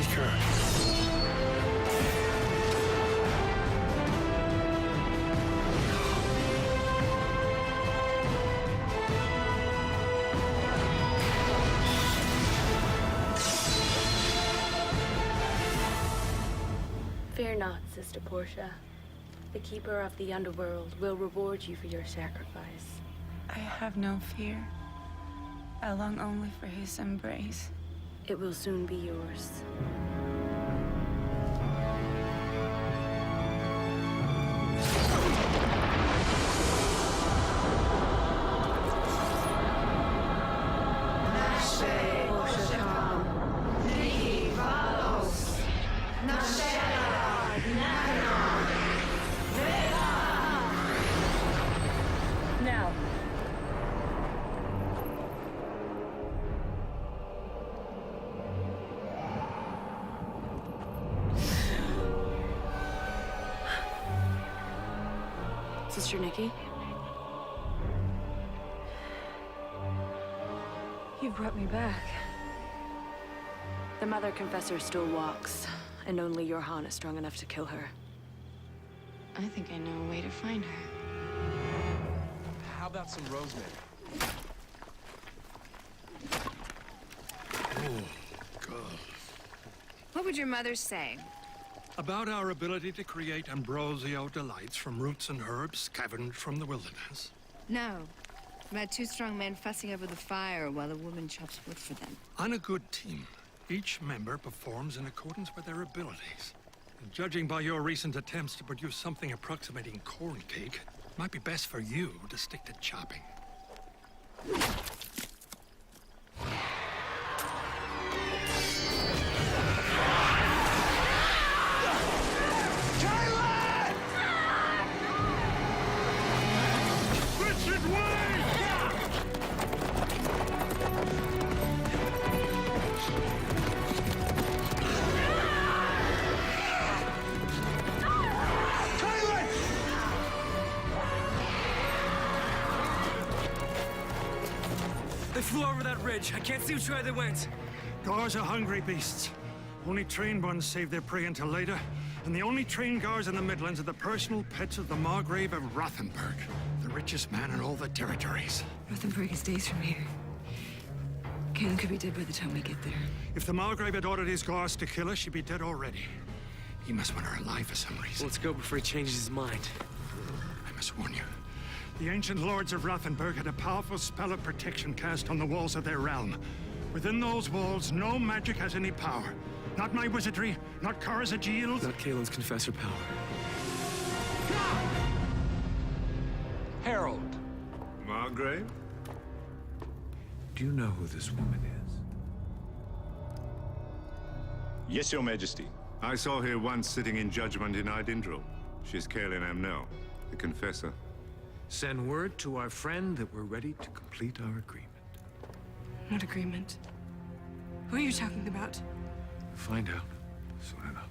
seeker. Fear not, Sister Portia. The Keeper of the Underworld will reward you for your sacrifice. I have no fear. I long only for his embrace. It will soon be yours. Now. Sister Nikki? You brought me back. The Mother Confessor still walks, and only your Han is strong enough to kill her. I think I know a way to find her. How about some rosemary? Oh, God. What would your mother say? About our ability to create ambrosio delights from roots and herbs scavenged from the wilderness. No. About two strong men fussing over the fire while a woman chops wood for them. On a good team, each member performs in accordance with their abilities. And judging by your recent attempts to produce something approximating corn cake, it might be best for you to stick to chopping. They flew over that ridge. I can't see which way they went. Gars are hungry beasts. Only trained ones save their prey until later, and the only trained Gars in the Midlands are the personal pets of the Margrave of Rothenburg, the richest man in all the territories. Rothenburg is days from here. Kaelin could be dead by the time we get there. If the Margrave had ordered his Gars to kill her, she'd be dead already. He must want her alive for some reason. Let's go before he changes his mind. I must warn you. The ancient lords of Rothenburg had a powerful spell of protection cast on the walls of their realm. Within those walls, no magic has any power. Not my wizardry, not Kara's Aegil. Not Kaelin's confessor power. Harold. Margrave? Do you know who this woman is? Yes, Your Majesty. I saw her once sitting in judgment in Idindril. She's Kaelin Amnel, the confessor. Send word to our friend that we're ready to complete our agreement. What agreement? Who are you talking about? Find out soon enough.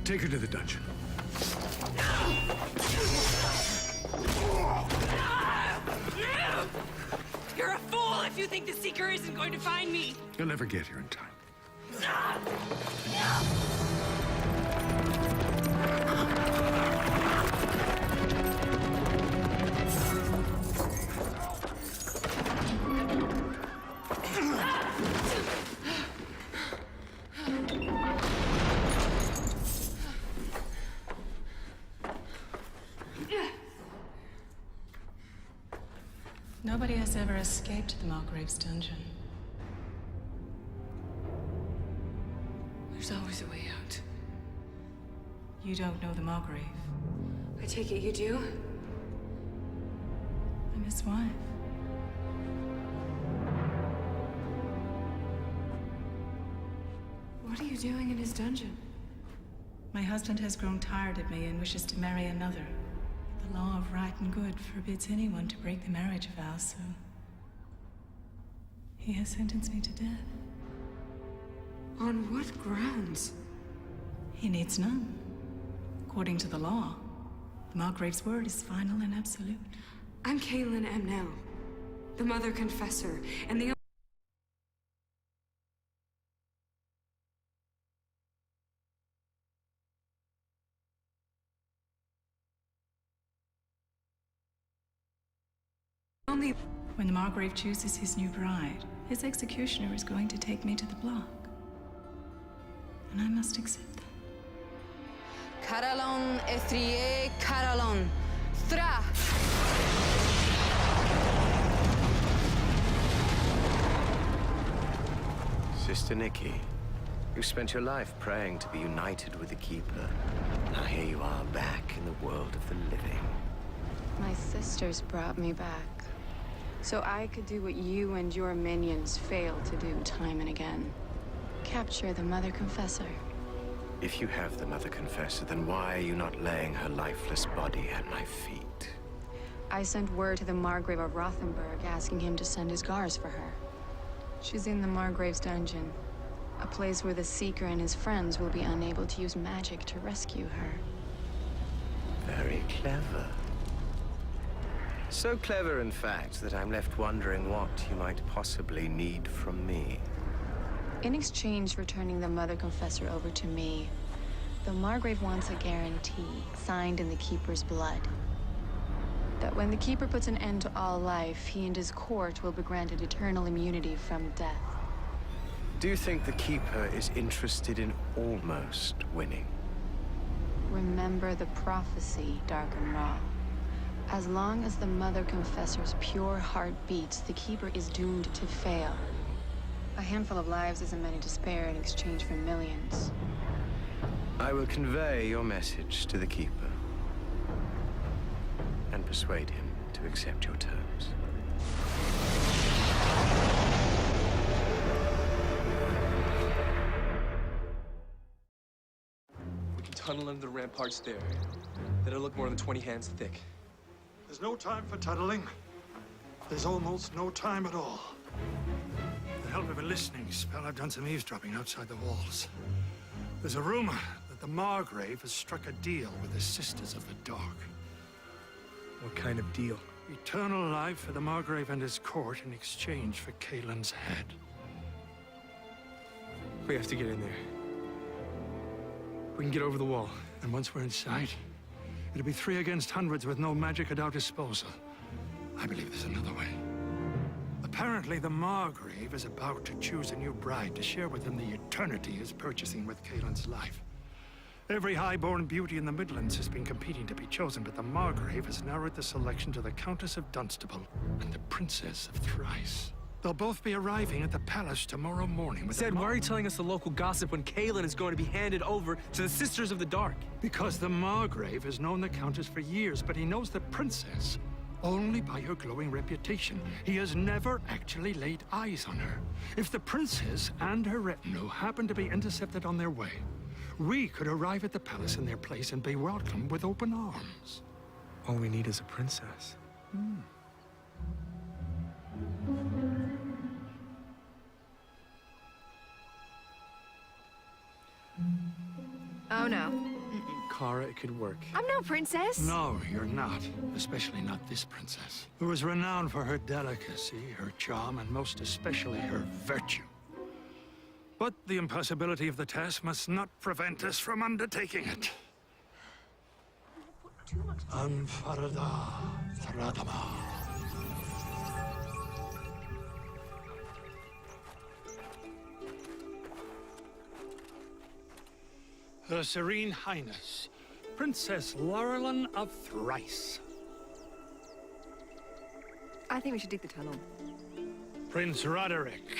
Take her to the dungeon. You're a fool if you think the Seeker isn't going to find me! You'll never get here in time. Nobody has ever escaped the Margrave's dungeon. There's always a way out. You don't know the Margrave. I take it you do? I'm his wife. What are you doing in his dungeon? My husband has grown tired of me and wishes to marry another. The law of right and good forbids anyone to break the marriage vow, so he has sentenced me to death. On what grounds? He needs none. According to the law, the Margrave's word is final and absolute. I'm Kaelin Amnel, the Mother Confessor, and the Only When the Margrave chooses his new bride, his executioner is going to take me to the block. And I must accept that. Karalon Ethrie Karalon. Thra! Sister Nikki, you spent your life praying to be united with the Keeper. Now here you are back in the world of the living. My sisters brought me back, so I could do what you and your minions failed to do time and again. Capture the Mother Confessor. If you have the Mother Confessor, then why are you not laying her lifeless body at my feet? I sent word to the Margrave of Rothenburg asking him to send his guards for her. She's in the Margrave's dungeon, a place where the Seeker and his friends will be unable to use magic to rescue her. Very clever. So clever, in fact, that I'm left wondering what you might possibly need from me. In exchange for turning the Mother Confessor over to me, the Margrave wants a guarantee, signed in the Keeper's blood, that when the Keeper puts an end to all life, he and his court will be granted eternal immunity from death. Do you think the Keeper is interested in almost winning? Remember the prophecy, Dark and Raw. As long as the Mother Confessor's pure heart beats, the Keeper is doomed to fail. A handful of lives isn't many to spare in exchange for millions. I will convey your message to the Keeper and persuade him to accept your terms. We can tunnel under the ramparts there. They don't look more than 20 hands thick. There's no time for tunneling. There's almost no time at all. With the help of a listening spell, I've done some eavesdropping outside the walls. There's a rumor that the Margrave has struck a deal with the Sisters of the Dark. What kind of deal? Eternal life for the Margrave and his court in exchange for Kaelin's head. We have to get in there. We can get over the wall. And once we're inside, it'll be 3 against hundreds with no magic at our disposal. I believe there's another way. Apparently, the Margrave is about to choose a new bride to share with him the eternity he's purchasing with Kaelin's life. Every high-born beauty in the Midlands has been competing to be chosen, but the Margrave has narrowed the selection to the Countess of Dunstable and the Princess of Thrice. They'll both be arriving at the palace tomorrow morning with Zed, why are you telling us the local gossip when Kaelin is going to be handed over to the Sisters of the Dark? Because the Margrave has known the Countess for years, but he knows the Princess only by her glowing reputation. He has never actually laid eyes on her. If the Princess and her retinue happen to be intercepted on their way, we could arrive at the palace in their place and be welcomed with open arms. All we need is a princess. Oh, no. Kara, it could work. I'm no princess. No, you're not. Especially not this princess, who is renowned for her delicacy, her charm, and most especially her virtue. But the impossibility of the task must not prevent us from undertaking it. Anfarada Thradama. Her Serene Highness, Princess Laurelin of Thrice. I think we should dig the tunnel. Prince Roderick,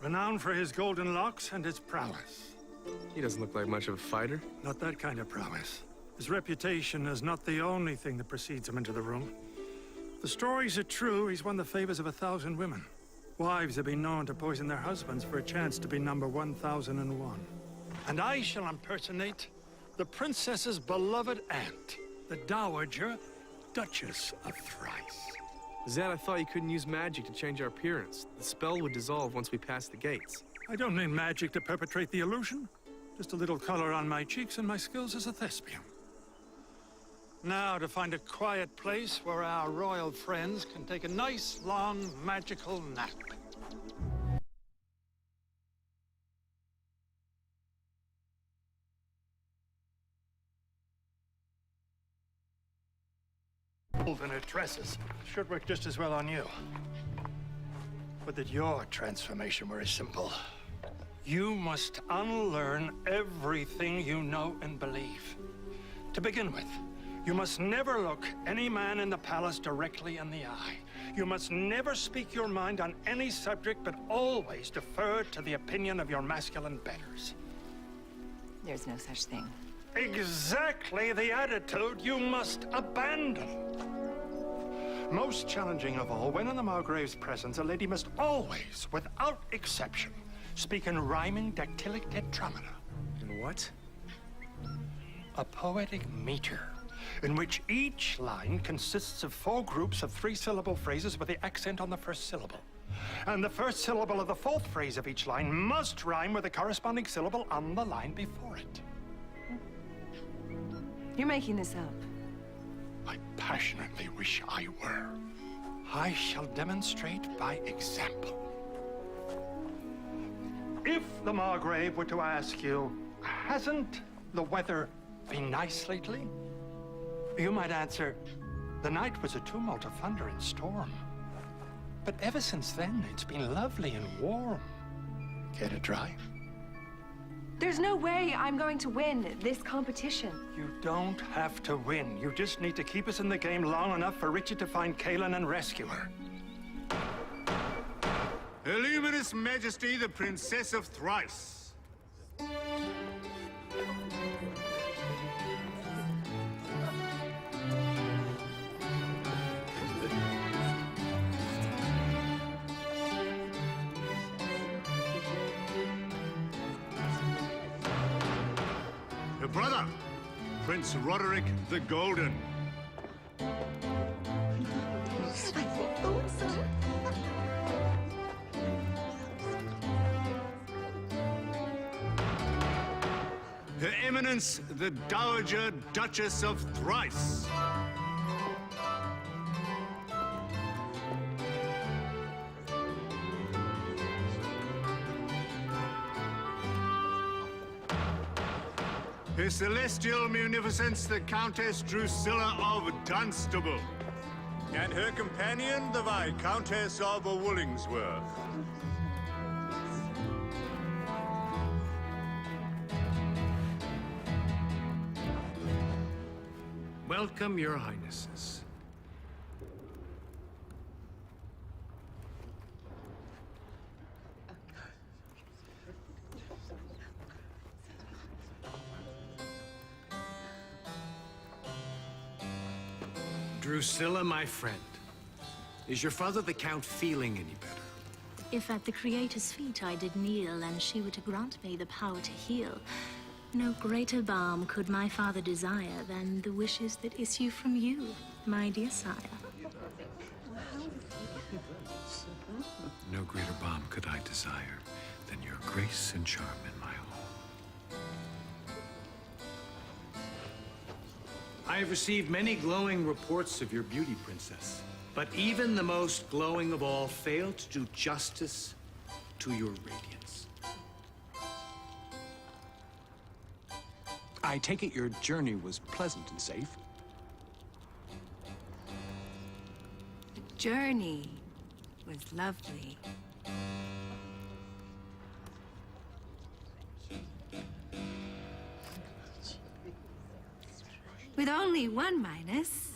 renowned for his golden locks and his prowess. He doesn't look like much of a fighter. Not that kind of prowess. His reputation is not the only thing that precedes him into the room. If the stories are true, he's won the favors of 1,000 women. Wives have been known to poison their husbands for a chance to be number 1001. And I shall impersonate the princess's beloved aunt, the Dowager Duchess of Thrice. Zed, I thought you couldn't use magic to change our appearance. The spell would dissolve once we pass the gates. I don't need magic to perpetrate the illusion. Just a little color on my cheeks and my skills as a thespian. Now to find a quiet place where our royal friends can take a nice, long, magical nap. than her tresses. Should work just as well on you. But that your transformation were as simple. You must unlearn everything you know and believe. To begin with, you must never look any man in the palace directly in the eye. You must never speak your mind on any subject, but always defer to the opinion of your masculine betters. There's no such thing. Exactly the attitude you must abandon. Most challenging of all, when in the Margrave's presence, a lady must always, without exception, speak in rhyming dactylic tetrameter. And what? A poetic meter, in which each line consists of 4 groups of 3-syllable phrases with the accent on the first syllable. And the first syllable of the 4th phrase of each line must rhyme with the corresponding syllable on the line before it. You're making this up. I passionately wish I were. I shall demonstrate by example. If the Margrave were to ask you, hasn't the weather been nice lately? You might answer, the night was a tumult of thunder and storm. But ever since then, it's been lovely and warm. Care to try? There's no way I'm going to win this competition. You don't have to win. You just need to keep us in the game long enough for Richard to find Kaelin and rescue her. Her Luminous Majesty, the Princess of Thrice. Her brother, Prince Roderick the Golden. Her Eminence, the Dowager Duchess of Thrice. Her Celestial Munificence, the Countess Drusilla of Dunstable. And her companion, the Viscountess of Woollingsworth. Welcome, Your Highnesses. Drusilla, my friend, is your father, the Count, feeling any better? If at the Creator's feet I did kneel, and she were to grant me the power to heal, no greater balm could my father desire than the wishes that issue from you, my dear sire. No greater balm could I desire than your grace and charm in my home. I have received many glowing reports of your beauty, Princess. But even the most glowing of all failed to do justice to your radiance. I take it your journey was pleasant and safe? The journey was lovely. With only one minus.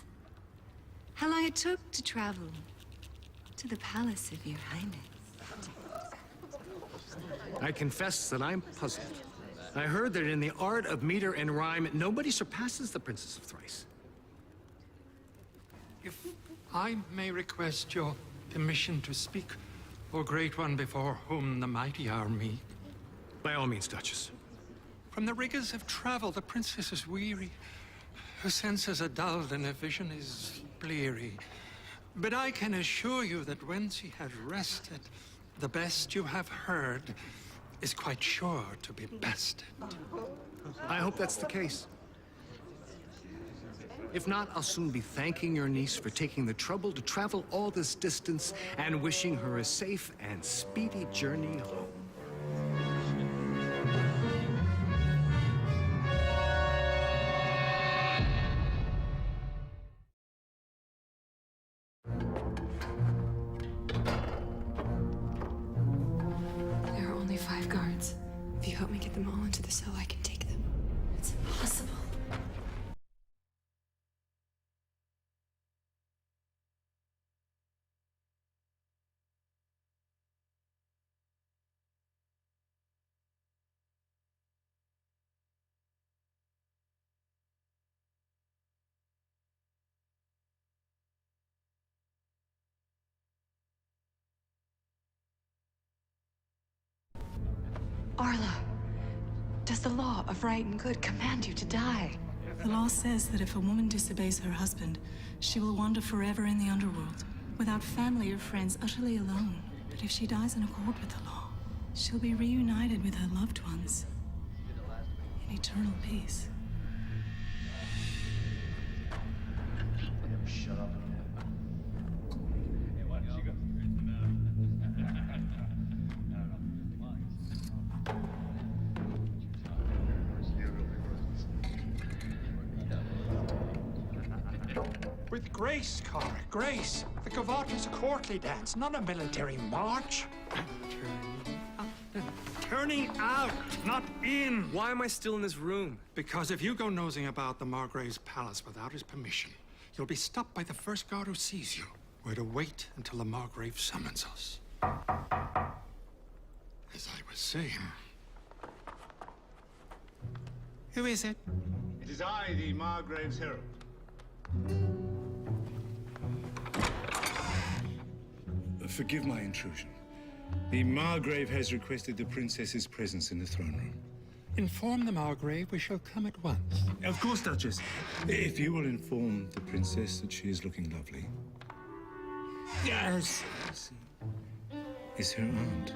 How long it took to travel to the palace of your highness. I confess that I'm puzzled. I heard that in the art of meter and rhyme, nobody surpasses the Princess of Thrice. If I may request your permission to speak, O great one before whom the mighty are meek. By all means, Duchess. From the rigors of travel, the princess is weary. Her senses are dulled and her vision is bleary. But I can assure you that when she has rested, the best you have heard is quite sure to be bested. I hope that's the case. If not, I'll soon be thanking your niece for taking the trouble to travel all this distance and wishing her a safe and speedy journey home. Help me get them all into the cell. I can take them. It's impossible. Arla, does the law of right and good command you to die? The law says that if a woman disobeys her husband, she will wander forever in the underworld, without family or friends, utterly alone. But if she dies in accord with the law, she'll be reunited with her loved ones in eternal peace. Shut up. With grace, Cora, grace. The gavotte is a courtly dance, not a military march. Turning out, not in. Why am I still in this room? Because if you go nosing about the Margrave's palace without his permission, you'll be stopped by the first guard who sees you. We're to wait until the Margrave summons us. As I was saying... Who is it? It is I, the Margrave's herald. Forgive my intrusion. The Margrave has requested the princess's presence in the throne room. Inform the Margrave we shall come at once. Of course, Duchess. If you will inform the princess that she is looking lovely. Yes. Is her aunt.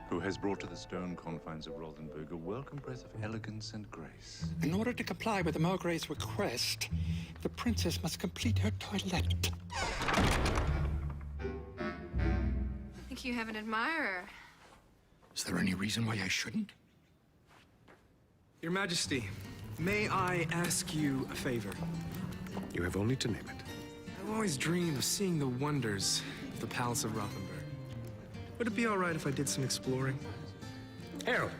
Who has brought to the stone confines of Rothenburg a welcome breath of elegance and grace. In order to comply with the Margrave's request, the princess must complete her toilette. I think you have an admirer. Is there any reason why I shouldn't? Your Majesty, may I ask you a favor? You have only to name it. I've always dreamed of seeing the wonders of the Palace of Rothenburg. Would it be all right if I did some exploring? Harold,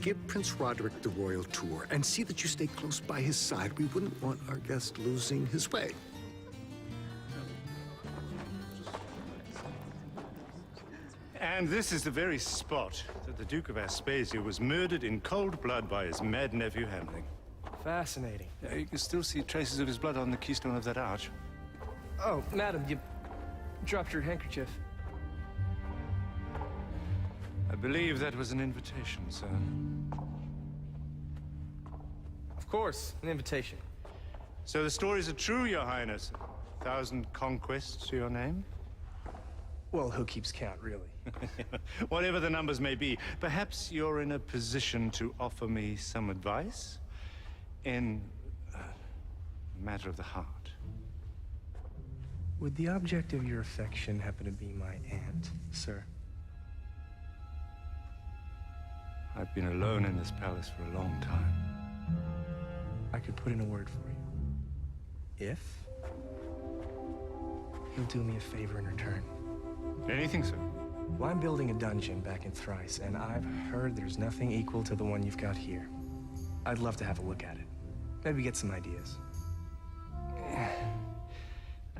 give Prince Roderick the royal tour and see that you stay close by his side. We wouldn't want our guest losing his way. And this is the very spot that the Duke of Aspasia was murdered in cold blood by his mad nephew Hamling. Fascinating. You can still see traces of his blood on the keystone of that arch. Oh, madam, you dropped your handkerchief. I believe that was an invitation, sir. Of course, an invitation. So the stories are true, Your Highness. 1,000 conquests to your name? Well, who keeps count, really? Whatever the numbers may be, perhaps you're in a position to offer me some advice in a matter of the heart. Would the object of your affection happen to be my aunt, sir? I've been alone in this palace for a long time. I could put in a word for you. If you'll do me a favor in return. Anything, sir? Well, I'm building a dungeon back in Thrice, and I've heard there's nothing equal to the one you've got here. I'd love to have a look at it. Maybe get some ideas.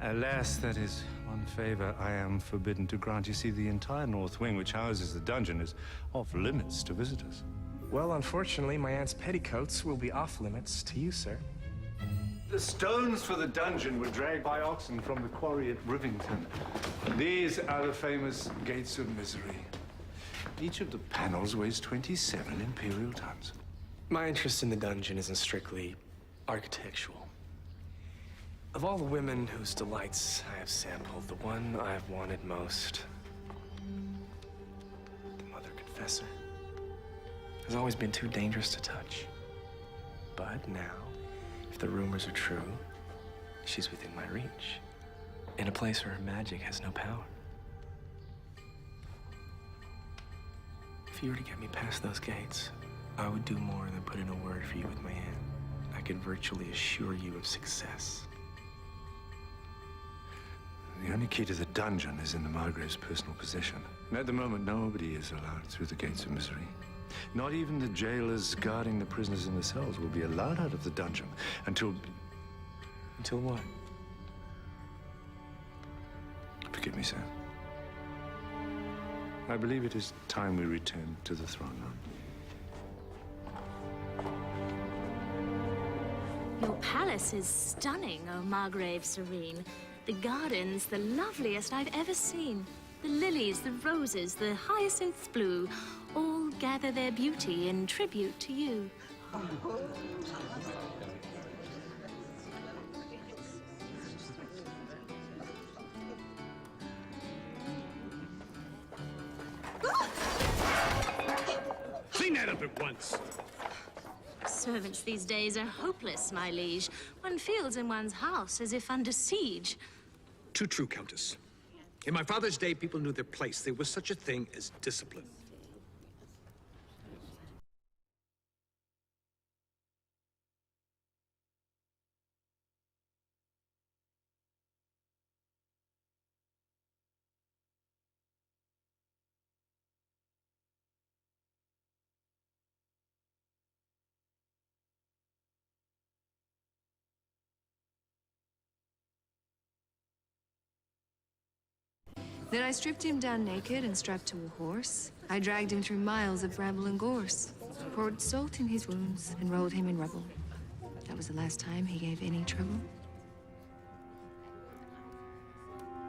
Alas, that is one favor I am forbidden to grant. You see, the entire north wing, which houses the dungeon, is off limits to visitors. Well, unfortunately, my aunt's petticoats will be off limits to you, sir. The stones for the dungeon were dragged by oxen from the quarry at Rivington. These are the famous Gates of Misery. Each of the panels weighs 27 imperial tons. My interest in the dungeon isn't strictly architectural. Of all the women whose delights I have sampled, the one I've wanted most, the Mother Confessor, has always been too dangerous to touch. But now, if the rumors are true, she's within my reach, in a place where her magic has no power. If you were to get me past those gates, I would do more than put in a word for you with my aunt. I could virtually assure you of success. The only key to the dungeon is in the Margrave's personal possession. And at the moment, nobody is allowed through the Gates of Misery. Not even the jailers guarding the prisoners in the cells will be allowed out of the dungeon until... Until what? Forgive me, sir. I believe it is time we return to the throne room. Your palace is stunning, O Margrave Serene. The gardens, the loveliest I've ever seen. The lilies, the roses, the hyacinths blue, all gather their beauty in tribute to you. Clean that up at once. Servants these days are hopeless, my liege. One feels in one's house as if under siege. Too true, Countess. In my father's day, people knew their place. There was such a thing as discipline. Then I stripped him down naked and strapped to a horse. I dragged him through miles of bramble and gorse, poured salt in his wounds, and rolled him in rubble. That was the last time he gave any trouble.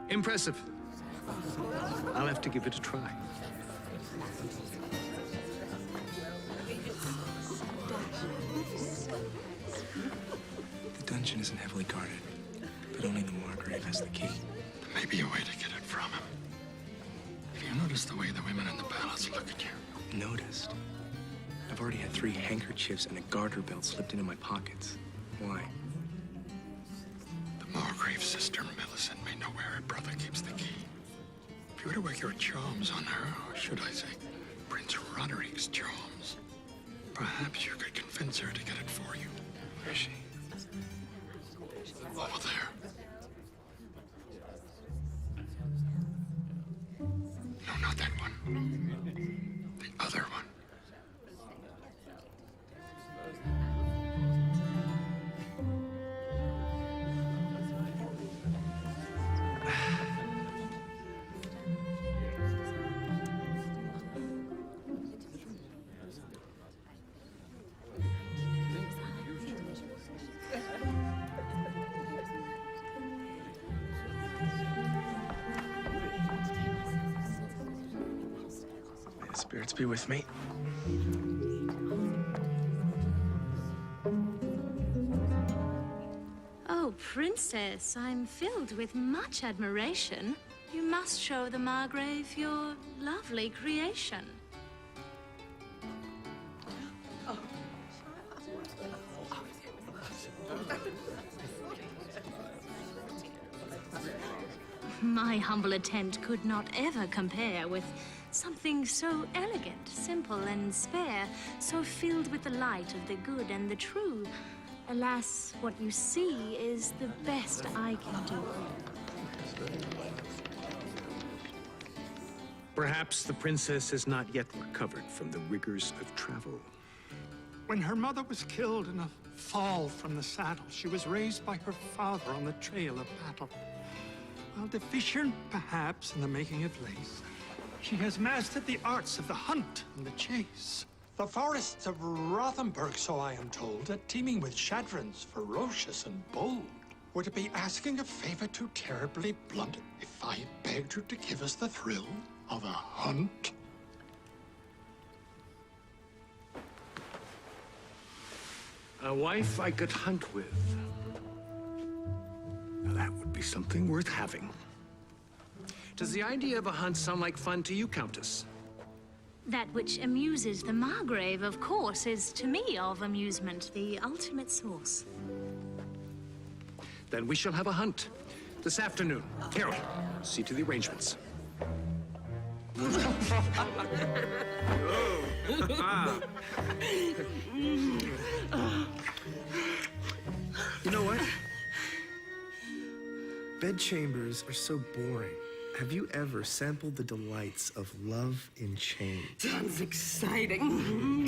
Impressive. I'll have to give it a try. The dungeon isn't heavily guarded, but only the Margrave has the key. There may be a way to get it from him. Have you noticed the way the women in the palace look at you? Noticed? I've already had 3 handkerchiefs and a garter belt slipped into my pockets. Why? The Margrave's sister, Millicent, may know where her brother keeps the key. If you were to work your charms on her, or should I say, Prince Roderick's charms, perhaps you could convince her to get it for you. Where is she? Over there. No, not that one. The other one. May the spirits be with me. Oh, Princess, I'm filled with much admiration. You must show the Margrave your lovely creation. My humble attempt could not ever compare with something so elegant, simple, and spare, so filled with the light of the good and the true. Alas, what you see is the best I can do. Perhaps the princess has not yet recovered from the rigors of travel. When her mother was killed in a fall from the saddle, she was raised by her father on the trail of battle. While deficient, perhaps, in the making of lace, she has mastered the arts of the hunt and the chase. The forests of Rothenburg, so I am told, are teeming with shadrons, ferocious and bold. Would it be asking a favor too terribly blunt if I begged her to give us the thrill of a hunt? A wife I could hunt with. Now that would be something worth having. Does the idea of a hunt sound like fun to you, Countess? That which amuses the Margrave, of course, is to me of amusement, the ultimate source. Then we shall have a hunt. This afternoon. Carol, see to the arrangements. You know what? Bedchambers are so boring. Have you ever sampled the delights of love in chains? Sounds exciting.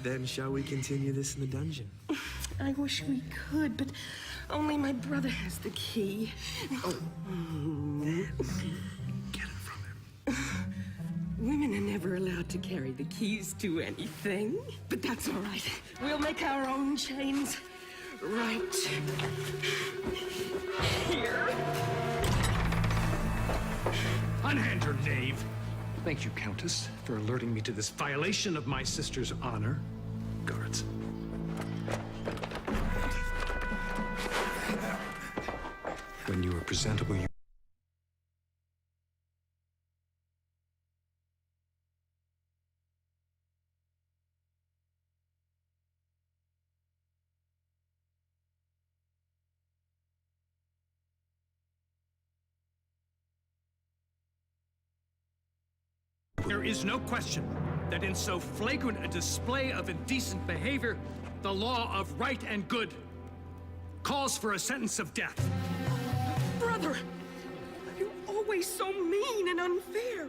Then shall we continue this in the dungeon? I wish we could, but only my brother has the key. Get it from him. Women are never allowed to carry the keys to anything, but that's all right. We'll make our own chains right here. Unhand her, knave. Thank you, Countess, for alerting me to this violation of my sister's honor. Guards. When you are presentable, you... There is no question that in so flagrant a display of indecent behavior, the law of right and good calls for a sentence of death. Brother, you're always so mean and unfair.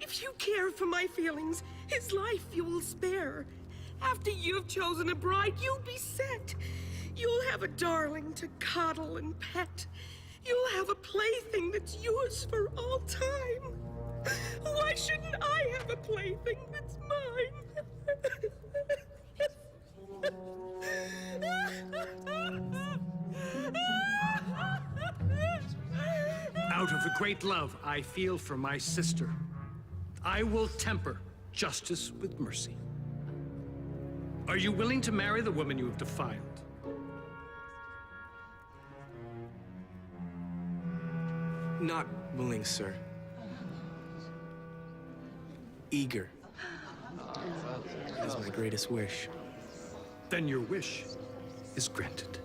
If you care for my feelings, his life you will spare. After you've chosen a bride, you'll be set. You'll have a darling to coddle and pet. You'll have a plaything that's yours for all time. Why shouldn't I have a plaything that's mine? Out of the great love I feel for my sister, I will temper justice with mercy. Are you willing to marry the woman you have defiled? Not willing, sir. Eager. That is my greatest wish. Then your wish is granted.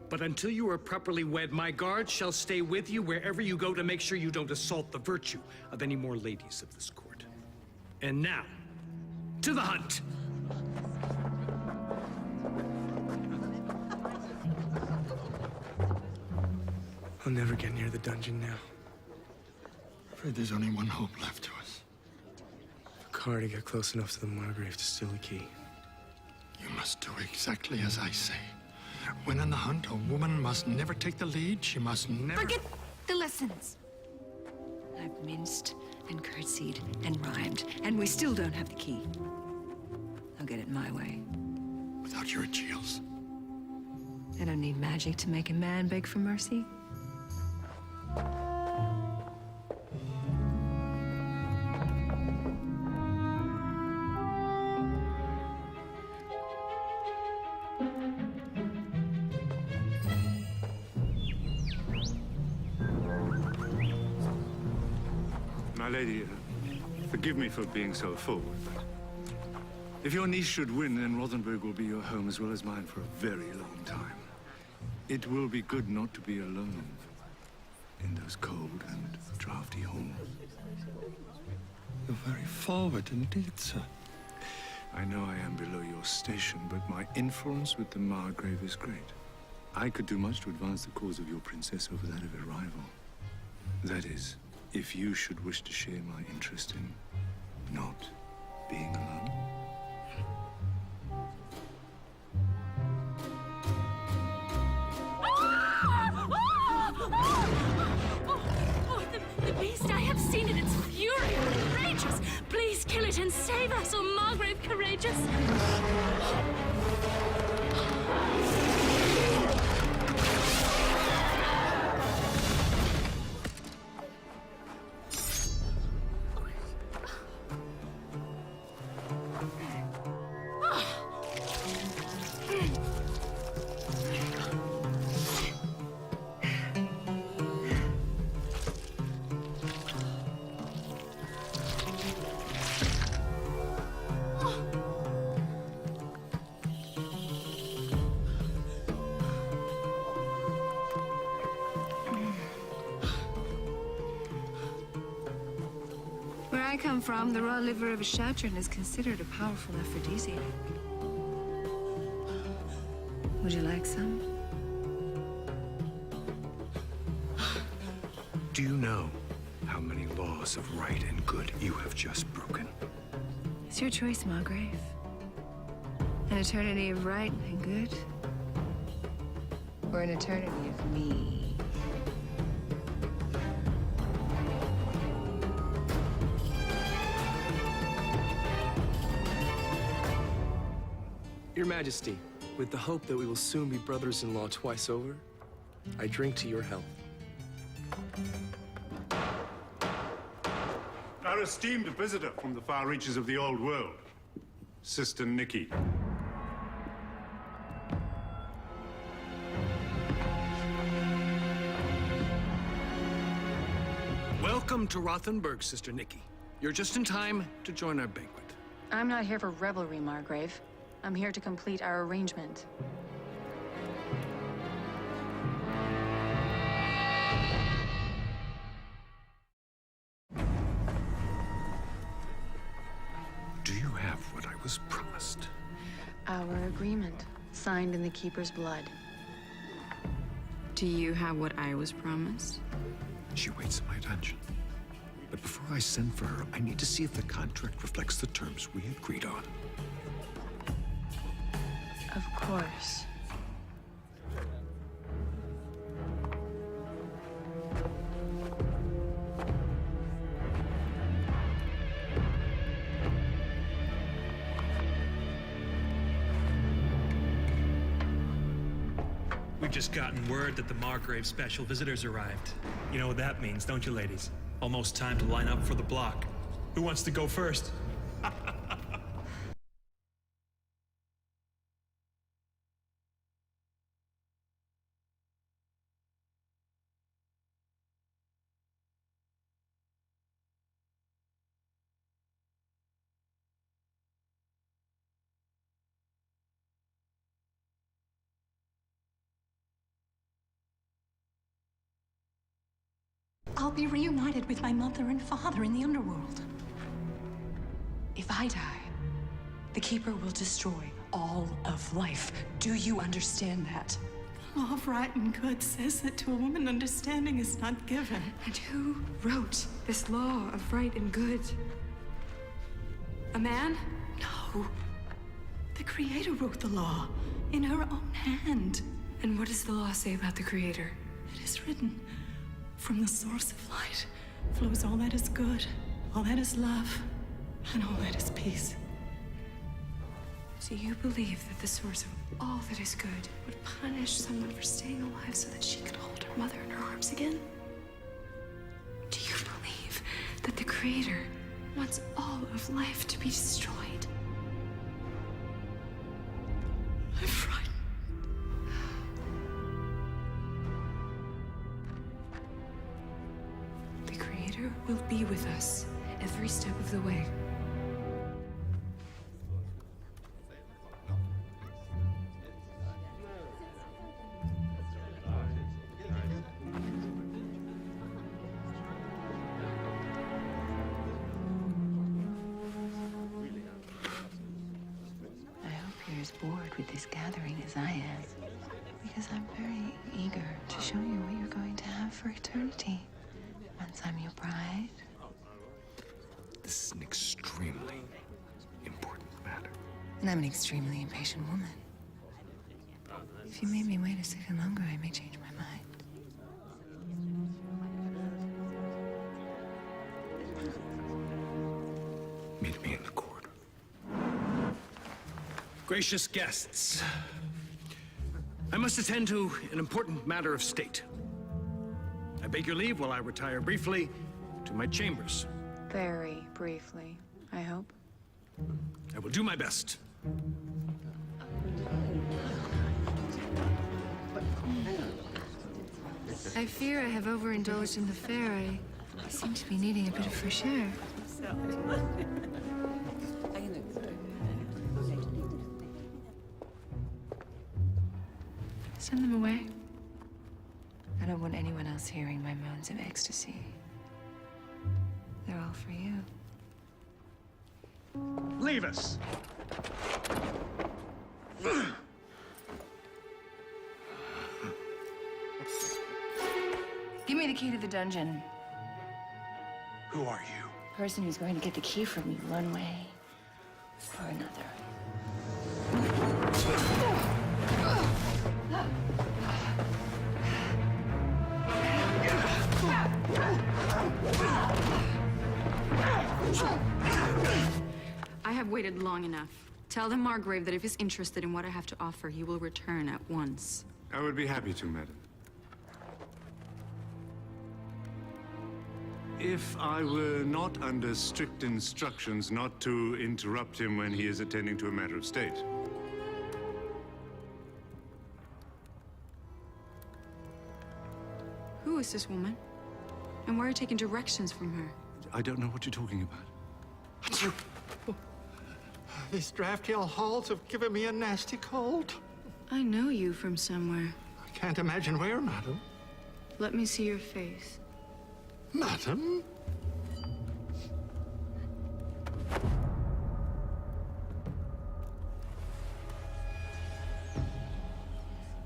But until you are properly wed, my guards shall stay with you wherever you go to make sure you don't assault the virtue of any more ladies of this court. And now, to the hunt! I'll never get near the dungeon now. I'm afraid there's only one hope left to us. A car to get close enough to the Margrave to steal the key. You must do exactly as I say. When in the hunt, a woman must never take the lead. She must never... Forget the lessons. I've minced and curtsied and rhymed, and we still don't have the key. I'll get it my way. Without your Giles. I don't need magic to make a man beg for mercy. My lady, forgive me for being so forward, but if your niece should win, then Rothenburg will be your home as well as mine for a very long time. It will be good not to be alone in those cold and drafty halls. You're very forward indeed, sir. I know I am below your station, but my influence with the Margrave is great. I could do much to advance the cause of your princess over that of a rival. That is, if you should wish to share my interest in not being alone. The beast, I have seen it. It's fury outrageous. Please kill it and save us, O Margrave courageous. Where I come from, the raw liver of a shatron is considered a powerful aphrodisiac. Would you like some? Do you know how many laws of right and good you have just broken? It's your choice, Margrave. An eternity of right and good, or an eternity of me. Your Majesty, with the hope that we will soon be brothers-in-law twice over, I drink to your health. Our esteemed visitor from the far reaches of the old world, Sister Nikki. Welcome to Rothenburg, Sister Nikki. You're just in time to join our banquet. I'm not here for revelry, Margrave. I'm here to complete our arrangement. Do you have what I was promised? Our agreement, signed in the Keeper's blood. Do you have what I was promised? She waits in my dungeon. But before I send for her, I need to see if the contract reflects the terms we agreed on. Of course. We've just gotten word that the Margrave special visitors arrived. You know what that means, don't you, ladies? Almost time to line up for the block. Who wants to go first? I'll be reunited with my mother and father in the underworld. If I die, the Keeper will destroy all of life. Do you understand that? The law of right and good says that to a woman understanding is not given. And who wrote this law of right and good? A man? No. The Creator wrote the law in her own hand. And what does the law say about the Creator? It is written, from the source of light flows all that is good, all that is love, and all that is peace. Do you believe that the source of all that is good would punish someone for staying alive so that she could hold her mother in her arms again? Do you believe that the Creator wants all of life to be destroyed? I'm frightened. The Creator will be with us every step of the way. As bored with this gathering as I am, because I'm very eager to show you what you're going to have for eternity once I'm your bride. This is an extremely important matter. And I'm an extremely impatient woman. If you made me wait a second longer, I may change my mind. Meet me in the corridor. Gracious guests, I must attend to an important matter of state. I beg your leave while I retire briefly to my chambers. Very briefly, I hope. I will do my best. I fear I have overindulged in the fare. I seem to be needing a bit of fresh air. Send them away. I don't want anyone else hearing my moans of ecstasy. They're all for you. Leave us. me the key to the dungeon. Who are you? Person who's going to get the key from you one way or another. I have waited long enough. Tell the Margrave that if he's interested in what I have to offer, he will return at once. I would be happy to, madam. If I were not under strict instructions not to interrupt him when he is attending to a matter of state. Who is this woman? And why are you taking directions from her? I don't know what you're talking about. These drafty old halls have given me a nasty cold. I know you from somewhere. I can't imagine where, madam. Let me see your face. Madam?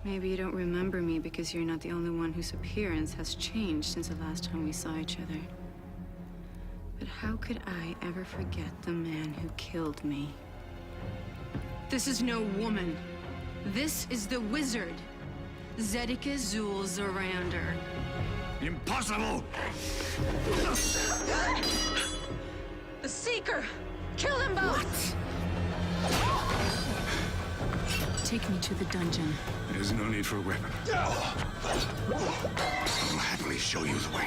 Maybe you don't remember me because you're not the only one whose appearance has changed since the last time we saw each other. But how could I ever forget the man who killed me? This is no woman. This is the wizard, Zedeke Zul Zorander. Impossible! The Seeker! Kill them both! Take me to the dungeon. There's no need for a weapon. I'll happily show you the way.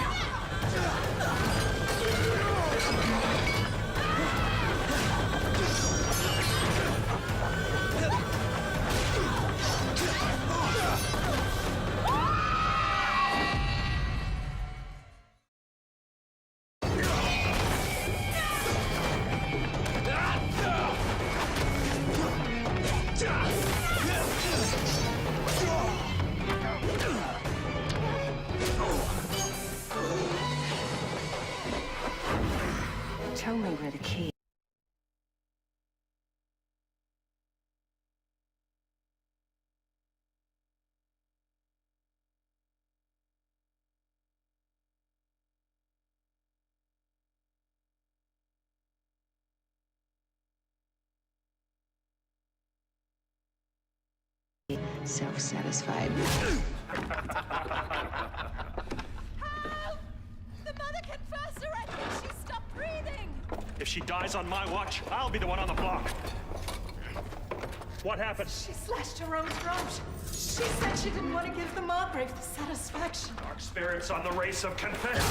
Tell me where the key. Self-satisfied. The mother confessor, I think she stopped breathing. If she dies on my watch, I'll be the one on the block. What happened? She slashed her own throat. She said she didn't want to give the Margrave the satisfaction. Dark spirits on the race of confess.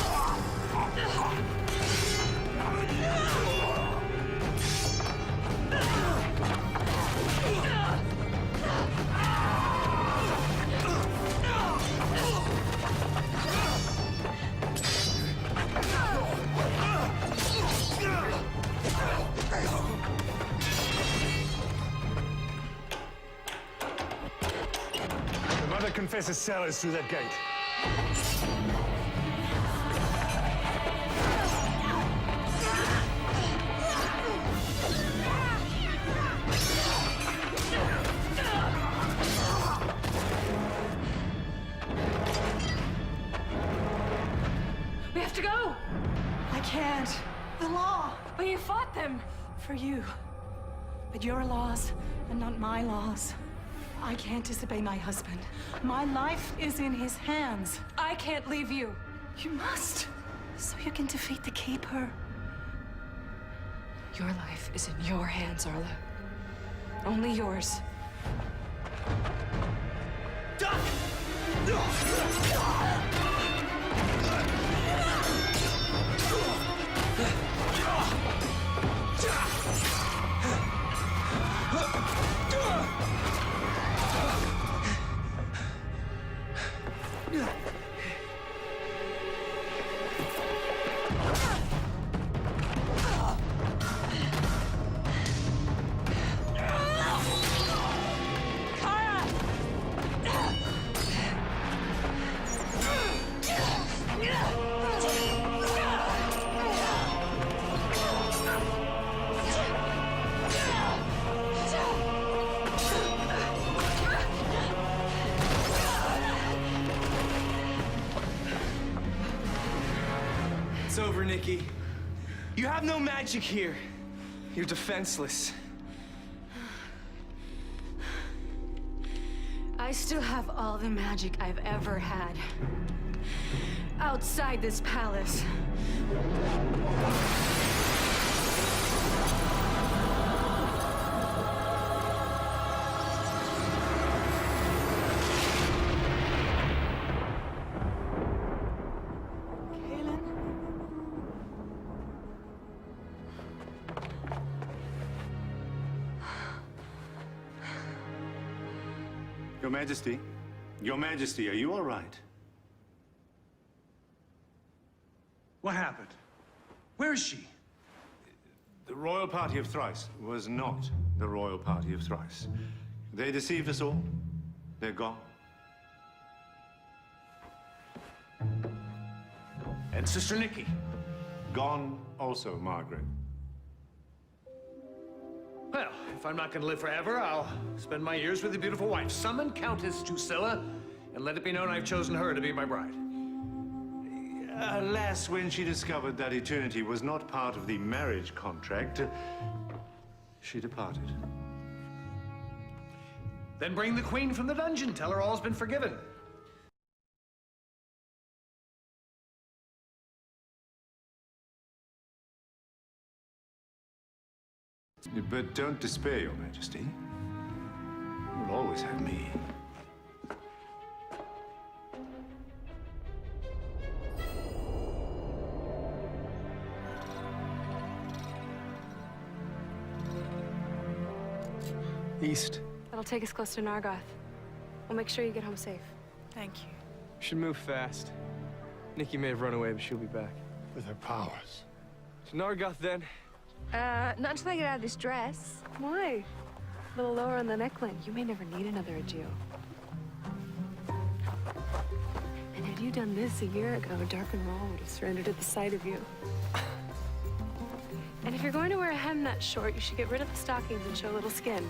The Mother Confessor's cell is through that gate. We have to go. I can't. The law. But you fought them. For you. But your laws and not my laws. I can't disobey my husband. My life is in his hands. I can't leave you. You must. So you can defeat the Keeper. Your life is in your hands, Arla. Only yours. It's over, Nikki. You have no magic here. You're defenseless. I still have all the magic I've ever had. Outside this palace. Your Majesty, are you all right? What happened? Where is she? The royal party of Thrice was not the royal party of Thrice. They deceived us all. They're gone. And Sister Nikki? Gone also, Margaret. Well, if I'm not going to live forever, I'll spend my years with a beautiful wife. Summon Countess Drusilla, and let it be known I've chosen her to be my bride. Alas, when she discovered that eternity was not part of the marriage contract, she departed. Then bring the Queen from the dungeon. Tell her all's been forgiven. But don't despair, Your Majesty. You'll always have me. East. That'll take us close to Nargoth. We'll make sure you get home safe. Thank you. We should move fast. Nikki may have run away, but she'll be back. With her powers. To Nargoth, then. Not until I get out of this dress. Why? A little lower on the neckline. You may never need another Agio. And had you done this a year ago, Dark and Raw would have surrendered at the sight of you. And if you're going to wear a hem that short, you should get rid of the stockings and show a little skin.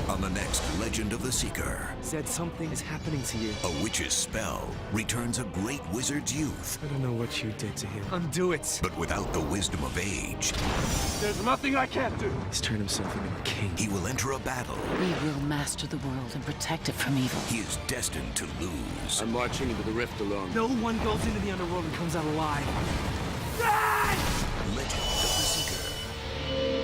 On the next Legend of the Seeker, Said something is happening to you. a witch's spell returns a great wizard's youth, I don't know what you did to him. Undo it. but without the wisdom of age. There's nothing I can't do. He's turned himself into a king. He will enter a battle. We will master the world and protect it from evil. He is destined to lose. I'm marching into the rift alone. No one goes into the underworld and comes out alive. Legend of the Seeker.